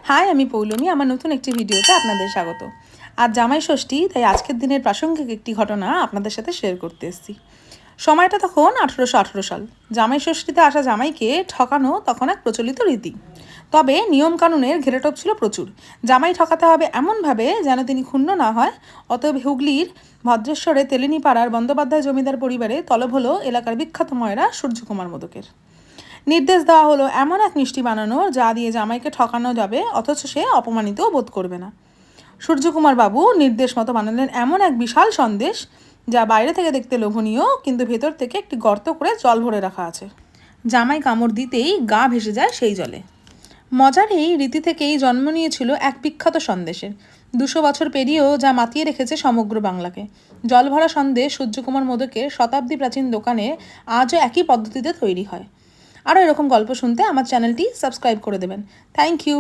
High, আমি পৌলমী। আমার নতুন একটি ভিডিওতে আপনাদের স্বাগত। আজ জামাই ষষ্ঠী, তাই আজকের দিনের প্রাসঙ্গিক একটি ঘটনা আপনাদের সাথে শেয়ার করতে এসেছি। সময়টা তখন 1818 সাল। জামাই ষষ্ঠীতে আসা জামাইকে ঠকানো তখন এক প্রচলিত রীতি। তবে নিয়মকানুনের ঘেরাটোপ ছিল প্রচুর। জামাই ঠকাতে হবে এমনভাবে যেন তিনি ক্ষুণ্ণ না হয়। অতএব হুগলির ভদ্রেশ্বরে তেলিনীপাড়ার বন্দ্যোপাধ্যায় জমিদার পরিবারে তলব হলো এলাকার বিখ্যাত ময়রা সূর্যকুমার মোদকের। নির্দেশ দেওয়া হলো এমন এক মিষ্টি বানানোর যা দিয়ে জামাইকে ঠকানো যাবে, অথচ সে অপমানিতও বোধ করবে না। সূর্যকুমার বাবু নির্দেশ মতো বানালেন এমন এক বিশাল সন্দেশ, যা বাইরে থেকে দেখতে লোভনীয়, কিন্তু ভেতর থেকে একটি গর্ত করে জল ভরে রাখা আছে। জামাই কামড় দিতেই গা ভেসে যায় সেই জলে। মজার এই রীতি থেকেই জন্ম নিয়েছিল এক বিখ্যাত সন্দেশের। 200 বছর পেরিয়েও যা মাতিয়ে রেখেছে সমগ্র বাংলাকে। জল ভরা সন্দেশ সূর্যকুমার মোদকের শতাব্দী প্রাচীন দোকানে আজও একই পদ্ধতিতে তৈরি হয়। আরও এরকম গল্প শুনতে আমার চ্যানেলটি সাবস্ক্রাইব করে দেবেন। Thank you.